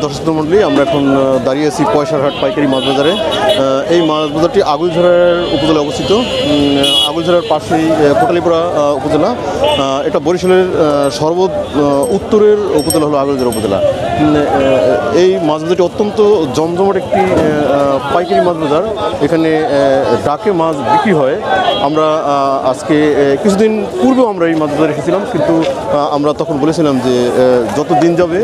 দর্শক মণ্ডলী, আমরা এখন দাঁড়িয়ে আছি পয়সারহাট পাইকারি মাছ বাজারে। এই মাছ বাজারটি আগুলঝরার উপজেলায় অবস্থিত। আগুলঝরার পাশেই কোটালীপাড়া উপজেলা। এটা বরিশালের সর্ব উত্তরের উপজেলা হলো আগুলঝরা উপজেলা। এই মাছ বাজারটি অত্যন্ত জমজমাট একটি পাইকারি মাছ বাজার। এখানে ডাকে মাছ বিক্রি হয়। আমরা আজকে কিছুদিন পূর্বেও আমরা এই মাছ বাজারে এসেছিলাম, কিন্তু আমরা তখন বলেছিলাম যে যত দিন যাবে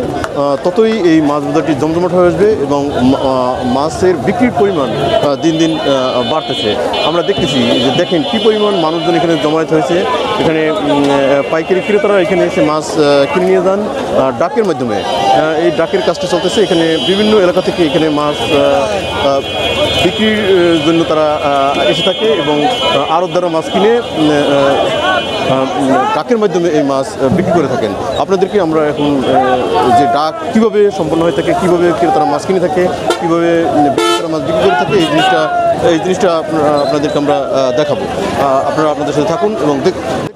ততই এই মাছ বাজারটি জমজমাট হয়ে আসবে এবং মাছের বিক্রির পরিমাণ দিন দিন বাড়তেছে। আমরা দেখতেছি যে দেখেন কী পরিমাণ মানুষজন এখানে জমায়েত হয়েছে। এখানে পাইকারি ক্রেতারা এখানে এসে মাছ কিনে নিয়ে যান ডাকের মাধ্যমে। এই ডাকের কাজটা চলতেছে। এখানে বিভিন্ন এলাকা থেকে এখানে মাছ বিক্রির জন্য তারা এসে থাকে এবং আড়তদাররা মাছ কিনে ডাকের মাধ্যমে এই মাছ বিক্রি করে থাকেন। আপনাদেরকে আমরা এখন যে ডাক কীভাবে সম্পন্ন হয়ে থাকে, কীভাবে ক্রেতারা মাছ কিনে থাকে, কীভাবে বিক্রেতারা মাছ বিক্রি করে থাকে, এই জিনিসটা আপনাদেরকে আমরা দেখাবো। আপনারা আপনাদের সাথে থাকুন এবং দেখতে থাকুন।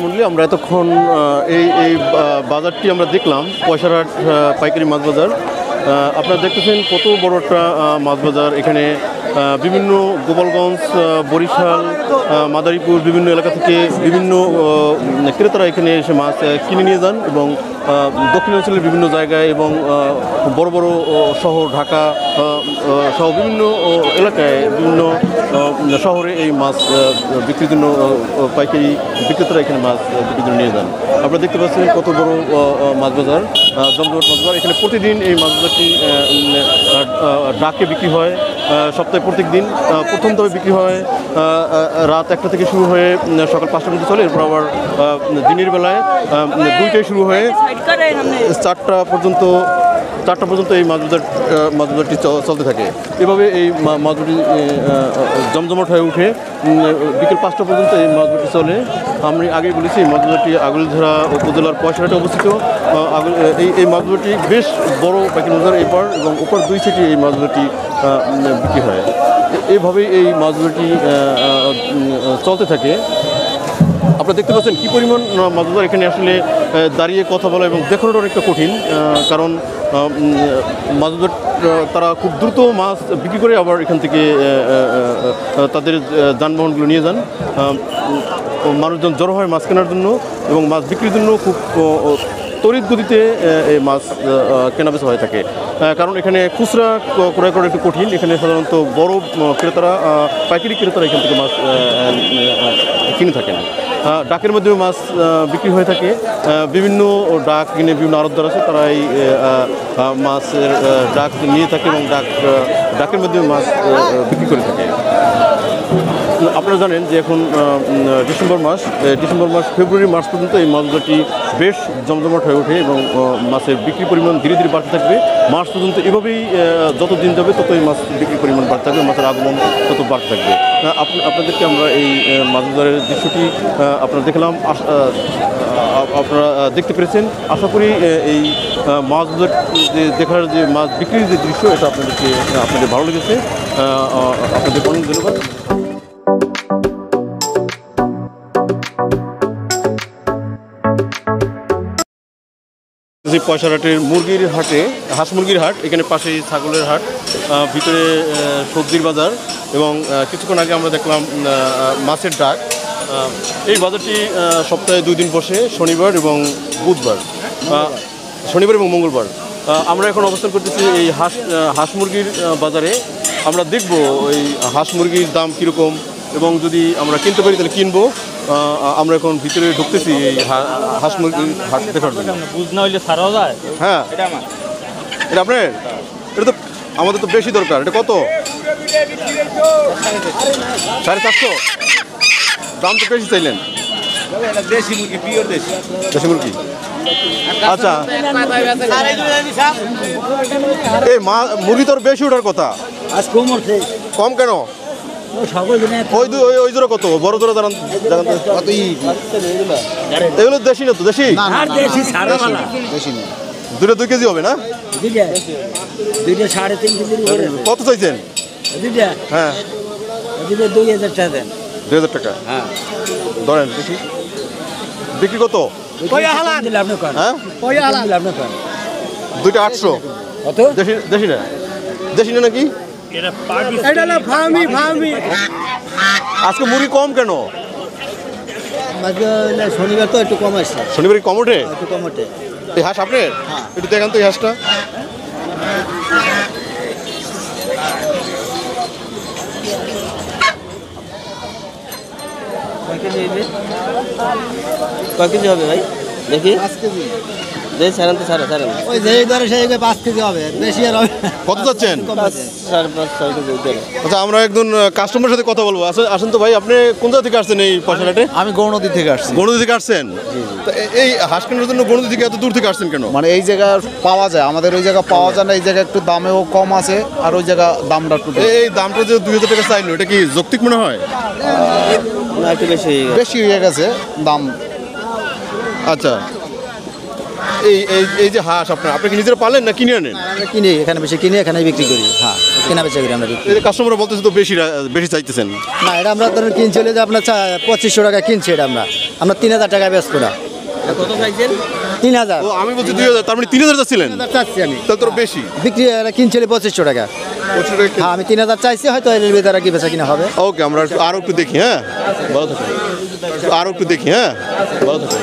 মন্ডলী আমরা এতক্ষণ এই বাজারটি আমরা দেখলাম পয়সারহাট পাইকারি মাছ বাজার। আপনারা দেখতেছেন কত বড় একটা মাছ বাজার। এখানে বিভিন্ন গোপালগঞ্জ, বরিশাল, মাদারীপুর বিভিন্ন এলাকা থেকে বিভিন্ন ক্রেতারা এখানে এসে মাছ কিনে নিয়ে যান এবং দক্ষিণাঞ্চলের বিভিন্ন জায়গায় এবং বড় বড় শহর ঢাকা সহ বিভিন্ন এলাকায় বিভিন্ন শহরে এই মাছ বিক্রির জন্য পাইকারি বিক্রেতারা এখানে মাছ বিক্রির জন্য নিয়ে যান। আপনারা দেখতে পাচ্ছেন কত বড় মাছ বাজার, জমজমাট মাছ বাজার। এখানে প্রতিদিন এই মাছ বাজারটি ডাকে বিক্রি হয়। সপ্তাহে প্রত্যেক দিন প্রথম তবে বিক্রি হয় রাত 1টা থেকে শুরু হয়ে সকাল 5টা পর্যন্ত চলে। এরপর আবার দিনের বেলায় 2টায় শুরু হয়ে 4টা পর্যন্ত এই মাছ বাজারটি চলতে থাকে। এভাবে এই মাছ বাজারটি জমজমাট হয়ে উঠে বিকেল 5টা পর্যন্ত এই মাছ বাজারটি চলে। আমি আগেই বলেছি এই মাছ বাজারটি আগুলঝরা উপজেলার পয়সারহাটে অবস্থিত। এই মাছ বাজারটি বেশ বড় পাইকারি বাজার। এপার এবং ওপার 2 সাইডে এই মাছ বাজারটি বিক্রি হয়। এইভাবেই এই মাছ বাজারটি চলতে থাকে। আপনারা দেখতে পাচ্ছেন কী পরিমাণ মাছ বাজার। এখানে আসলে দাঁড়িয়ে কথা বলা এবং দেখানোটা অনেকটা কঠিন, কারণ মাছ বাজার তারা খুব দ্রুত মাছ বিক্রি করে আবার এখান থেকে তাদের যানবাহনগুলো নিয়ে যান। মানুষজন জড়ো হয় মাছ কেনার জন্য এবং মাছ বিক্রির জন্য খুব তড়িৎ গতিতে এই মাছ কেনাবেচা হয়ে থাকে। কারণ এখানে খুচরা ক্রয় করা একটু কঠিন। এখানে সাধারণত বড় ক্রেতারা, পাইকারি ক্রেতারা এখান থেকে মাছ কিনে থাকেন। ডাকের মাধ্যমে মাছ বিক্রি হয়ে থাকে। বিভিন্ন ডাক কিনে বিভিন্ন আড়তদার আছে, তারা এই মাছের ডাক নিয়ে থাকে এবং ডাকের মাধ্যমে মাছ বিক্রি করে থাকে। আপনারা জানেন যে এখন ডিসেম্বর মাস ফেব্রুয়ারি মার্চ পর্যন্ত এই মাছ বাজারটি বেশ জমজমাট হয়ে ওঠে এবং মাছের বিক্রির পরিমাণ ধীরে ধীরে বাড়তে থাকবে। মার্চ পর্যন্ত এভাবেই যত দিন যাবে ততই মাছ বিক্রির পরিমাণ বাড়তে থাকবে, মাছের আগমন তত বাড়তে থাকবে। আপনাদেরকে আমরা এই মাছ বাজারের দৃশ্যটি আপনারা দেখলাম, আপনারা দেখতে পেরেছেন। আশা করি এই মাছ বাজার দেখার যে মাছ বিক্রির যে দৃশ্য, এটা আপনাদের ভালো লেগেছে। আপনাদের অনেক ধন্যবাদ। পয়সারহাটের মুরগির হাটে, হাঁস মুরগির হাট। এখানে পাশেই ছাগলের হাট, ভিতরে সবজির বাজার এবং কিছুক্ষণ আগে আমরা দেখলাম মাছের ডাক। এই বাজারটি সপ্তাহে 2 দিন বসে, শনিবার এবং বুধবার, শনিবার এবং মঙ্গলবার। আমরা এখন অবস্থান করতেছি এই হাঁস মুরগির বাজারে। আমরা দেখব এই হাঁস মুরগির দাম কীরকম এবং যদি আমরা কিনতে পারি তাহলে কিনবো। আমরা এখন ভিতরে ঢুকতেছি এই হাঁস মুরগির হাট দেখার জন্য। বুঝ না হইলে ছাড়াও যায়। হ্যাঁ, এটা আপনার, এটা তো আমাদের তো বেশি দরকার। এটা কত? 450 দাম তো বেশি চাইলেন। দেশি মুরগি, পিওর দেশি। দেশি মুরগি। আচ্ছা, এই মুরগি তোর বেশি ওঠার কথা, আজ কম উঠছে। কম কেন? ওই জোড়া কত? বড় জোড়া জানান। এগুলো দেশি না তো? দেশি দুটো 2 কেজি হবে না? দুইটা 3.5 কেজি। কত চাইছেন? হ্যাঁ 2000 টাকা দেন। 2000 টাকা। হ্যাঁ ধরেন দেখি বিক্রি কত? হ্যাঁ দুইটা 800। কত? দেশি না? দেশি না নাকি? আজকে মুরগি কম কেন? শনিবার তো একটু কম আসছে। শনিবার কম ওঠে? একটু কম ওঠে। এই হাঁস আপনার? একটু দেখান তো এই হাঁসটা। কয় কেজি হবে ভাই? দেখি 5 কেজি। দেই ছাড়েন তো, ছাড়েন। ওই যেই ধরে সেই 5 কেজি হবে, বেশি আর হবে। কত যাচ্ছেন? 5.5-6 কেজি। আচ্ছা, আমরা একজন কাস্টমারের সাথে কথা বলবো। আসেন তো ভাই, আপনি কোন জায়গা থেকে আসছেন এই পয়সাটাতে? আমি গৌরনদী থেকে আসছি। গণদি থেকে আসছেন? তো এই হাঁস কেনার জন্য গণদি থেকে এত দূর থেকে আসছেন কেন? মানে এই জায়গা পাওয়া যায়, আমাদের ওই জায়গা পাওয়া যায় না। এই জায়গা একটু দামেও কম আছে, আর ওই জায়গা দামটা একটু এই দামটা যে 2000 টাকা চাইলো, এটা কি যৌক্তিক মনে হয়? না, একটু বেশি হয়ে গেছে দাম। আচ্ছা, এই যে হাঁস আপনি কি নিজেরা পালেন না কিনে আনেন? আমরা কিনি, এখানে বেশি কিনি, এখানে বিক্রি করি। হ্যাঁ, কেনা বেচা করি আমরা। এই কাস্টমার বলতেছে তো বেশি চাইতেছেন। না, এটা আমরা ধরুন কিনছি হলে যে আপনার 2500 টাকা কিনছি, এটা আমরা 3000 টাকা বেচবো না। কত চাইছেন? 3000। ও, আমি বলছি 2000, তার মানে 3000 চাচ্ছিলেন? 3000 চাচ্ছি আমি। তাহলে তো বেশি। বিক্রি কিনছিল 2500 টাকা। 2500 টাকা। হ্যাঁ, আমি 3000 চাইছি, হয়তো এর ভিতরে কি বেচা কিনা হবে। ওকে, আমরা আরো একটু দেখি। হ্যাঁ, ভালো থাকুন। আরো একটু দেখি। হ্যাঁ, ভালো থাকুন।